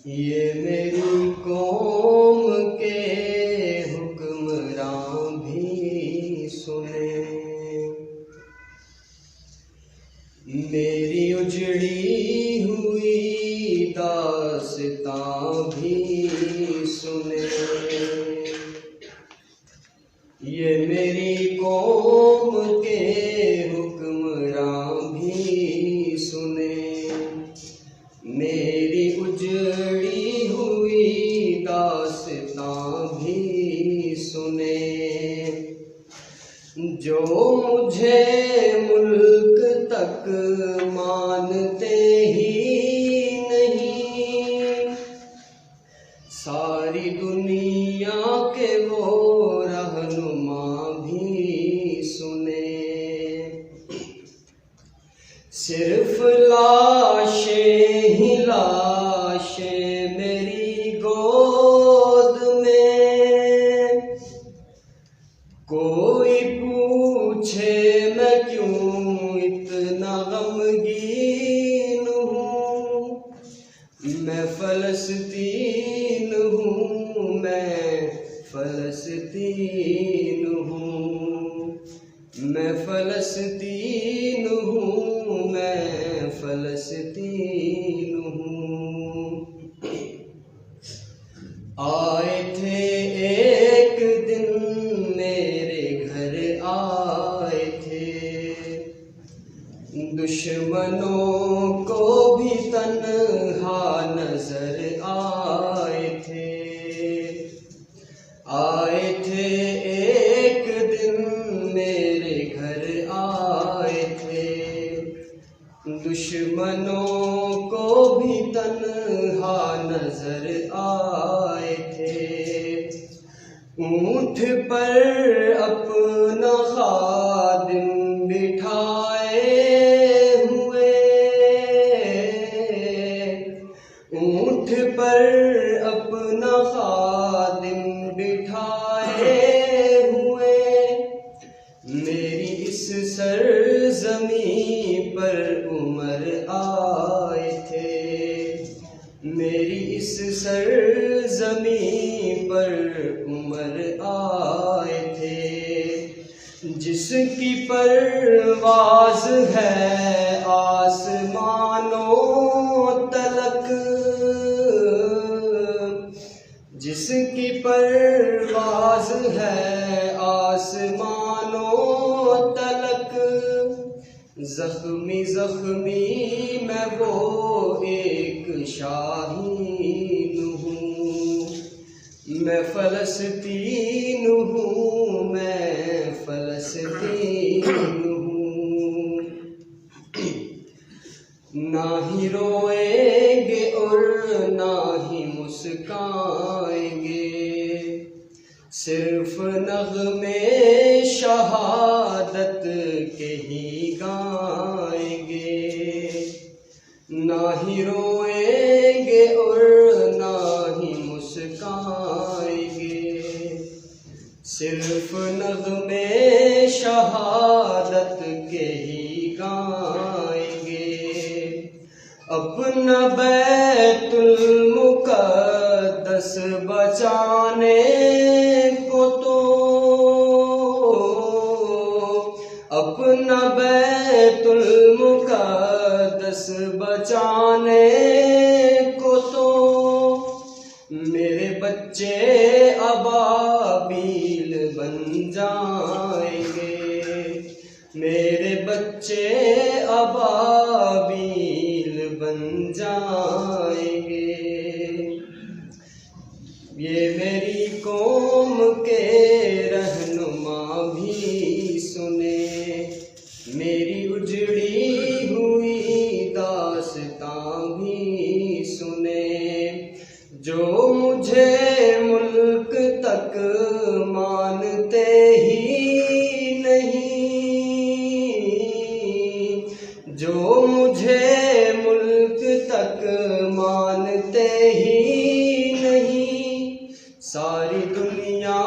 یہ میری قوم کے حکمراں بھی سنیں، میری اجڑی ہوئی داستاں بھی سنیں، یہ میری قوم کے حکمراں بھی سنیں، میری اجڑی ہوئی داستاں بھی سنیں، جو مجھے ملک تک مانتے ہی نہیں، ساری دنیا کے وہ رہنما بھی سنیں، صرف لاشیں ہی لاشیں میری گود میں، کوئی پوچھے میں کیوں اتنا غمگین ہوں، میں فلسطین ہوں، میں فلسطین ہوں، میں فلسطین ہوں، میں فلسطین ہوں۔ آئے تھے ایک دن میرے گھر آئے تھے، دشمنوں کو بھی تنہا نظر آئے تھے، آئے تھے ایک دن میرے گھر آئے تھے، دشمنوں کو بھی تنہا نظر آئے تھے، اونٹ پر اپنا خادم بٹھائے ہوئے، اونٹ پر اپنا خادم بٹھائے ہوئے، میری اس سرزمین پر عمر آئے تھے، میری اس سرزمین پر عمر آئے تھے، جس کی پرواز ہے آسمانوں تلک، جس کی پرواز ہے آسمانوں تلک، زخمی زخمی میں وہ ایک شاہین ہوں، میں فلسطین ہوں، میں فلسطین ہوں، نہ ہی روئیں گے اور نہ ہی مسکائیں گے، صرف نغمے شہادت کے ہی گائیں گے، نہ ہی روئیں گے اور نہ ہی مسکائیں گے، صرف نغمے شہادت کے ہی گائیں گے، اپنا بیت المقدس بچانے کو تو، اپنا بیت المقدس بچانے کو تو، میرے بچے ابابیل بن جائیں گے، میرے بچے ابابیل بن جائیں گے، یہ میری قوم کے رہنما بھی سنیں، میری اجڑی ہوئی داستاں بھی سنیں، جو مجھے ملک تک مانتے ہی نہیں، جو مجھے ملک تک مانتے ہی نہیں، ساری دنیا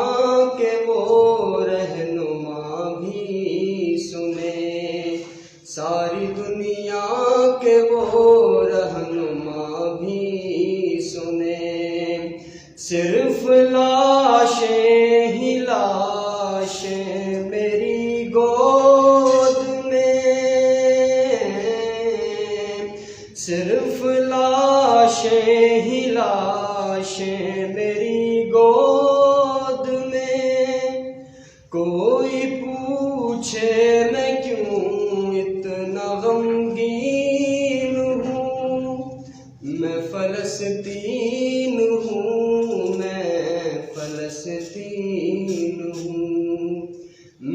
کے وہ رہنما بھی سنیں، ساری دنیا کے وہ رہنما بھی سنیں۔ صرف لاشیں ہی لاشیں میری گود میں، صرف لاشیں ہی لاشیں میری گود میں، کوئی پوچھے میں کیوں اتنا غمگین ہوں، میں فلسطین ہوں، میں فلسطین ہوں،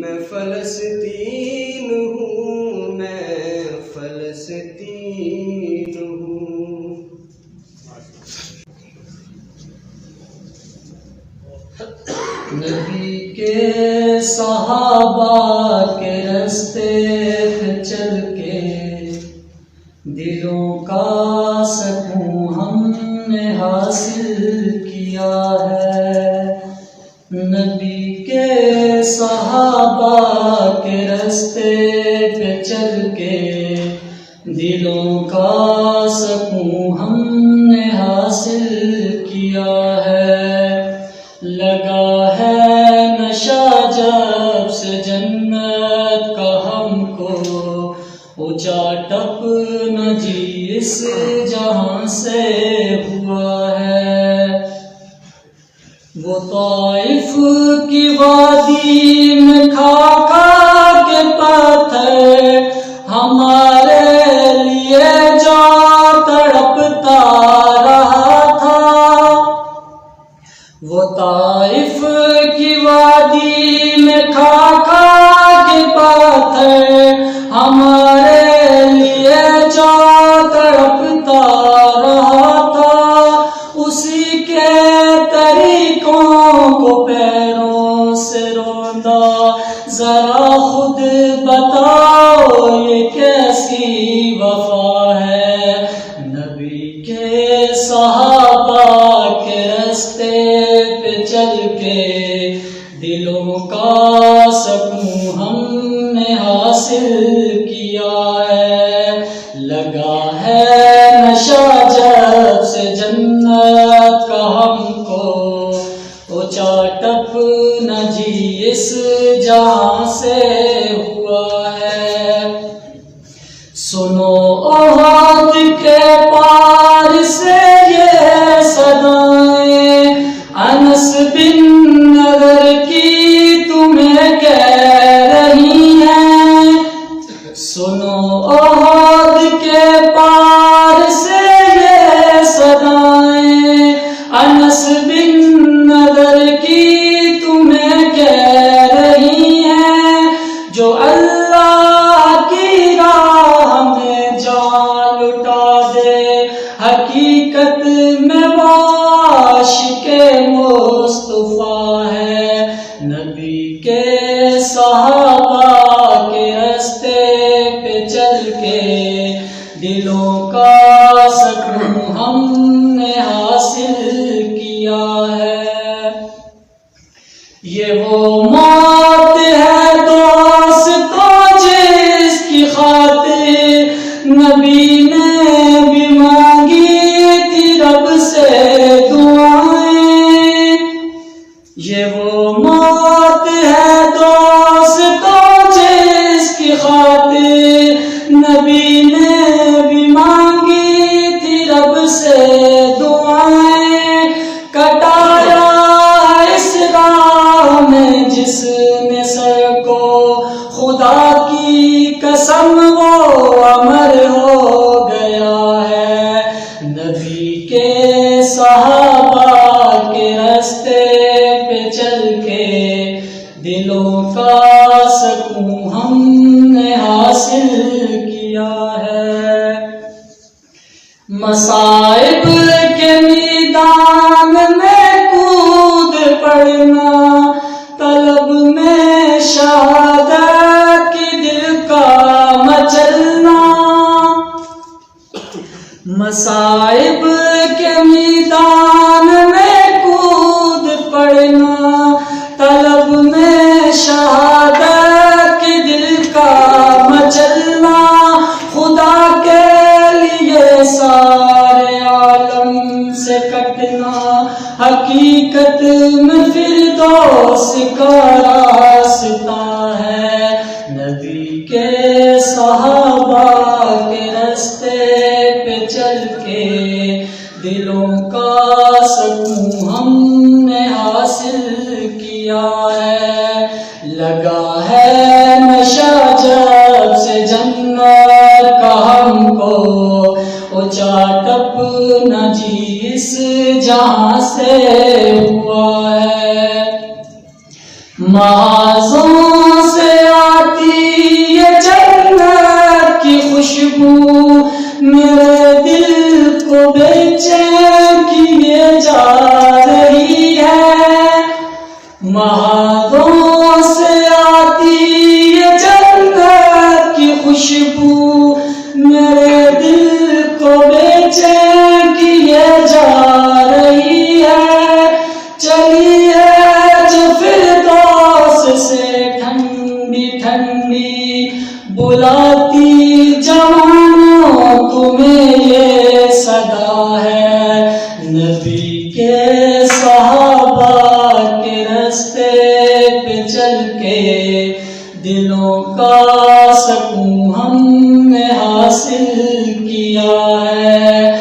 میں فلسطین ہوں، میں فلسطین ہوں۔ نبی کے صحابہ کے راستے پہ چل کے دلوں کا سکون ہم نے حاصل کیا ہے، نبی کے صحابہ کے راستے پہ چل کے دلوں کا سکون ہم نے حاصل کیا ہے، لگا ہے نشہ جب سے جنت کا ہم کو، اونچا ٹپ نہ جی اس جہاں سے ہوا ہے، وہ طائف کی وادی میں کھا کھا کے پتھر ہمارے لیے جو تڑپتا رہا تھا، وہ طائف کی وادی میں کھا کھا کے پتھر ہمارے لیے جو تڑپتا رہا تھا، اسی کے طریقوں کو پیروں سے روندا، ذرا خود بتاؤ یہ کیسی وفا ہے، نبی کے صحابہ کے راستے پہ چل کے دلوں کا سکون ہم نے حاصل کیا ہے، لگا ہے نشہ جب سے جنت کا ہم کو، اونچا ٹپ نہ جی اس جہاں سے ہوا ہے، سنو احد کے پار سے یہ صدائیں انس بن نضر کی تمہیں کہہ رہی ہیں، سنو احد کے پار سے یہ صدائیں انس بن نضر کی تمہیں کہہ رہی ہیں، جو اللہ کی راہ میں جان لٹا دے، حقیقت میں وہ عاشق مصطفیٰ ہے، نبی کے صحابہ کے راستے پہ چل کے دلوں کا سکون ہم نے حاصل کیا ہے، یہ وہ موت ہے دوستوں جس کی خاطر نبی نے بھی مانگی تھی رب سے دعائیں، یہ وہ موت ہے دوستوں جس کی خاطر نبی نے بھی مانگی تھی رب سے دعائیں، کٹایا اس راہ میں جس نے سر کو، خدا کی قسم وہ امر ہو گیا ہے، نبی کے صحابہ کے راستے پہ چل کے دلوں کا سکون ہم نے حاصل کیا ہے، مصائب کے میدان میں کود پڑنا، طلب میں شہادت کی دل کا مچلنا، مصائب کے میدان میں کود پڑنا، طلب میں شہادت کی دل کا مچلنا، خدا کے لیے سارے عالم سے کٹنا، حقیقت میں فردوس کا راستہ ہے، نبی کے صحابہ کے راستے پہ چل کے دلوں کا سکون ہم نے حاصل کیا ہے، لگا ہے نشہ جب سے جنت کا ہم کو، اونچا ٹپنا جس جہاں سے ہوا ہے، محاذوں سے آتی یہ جنت کی خوشبو میرے دل کو بے چین کیے جا رہی ہے، محاذوں سے آتی یہ جنت کی خوشبو میرے دل کو بے چین کیے جا رہی ہے، چلیے جو فردوس سے ٹھنڈی ٹھنڈی بلاتی جوانوں تمہیں یہ صدا ہے، نبی کے صحابہ کے راستے پہ چل کے دلوں کا سکون ہم نے حاصل کیا ہے۔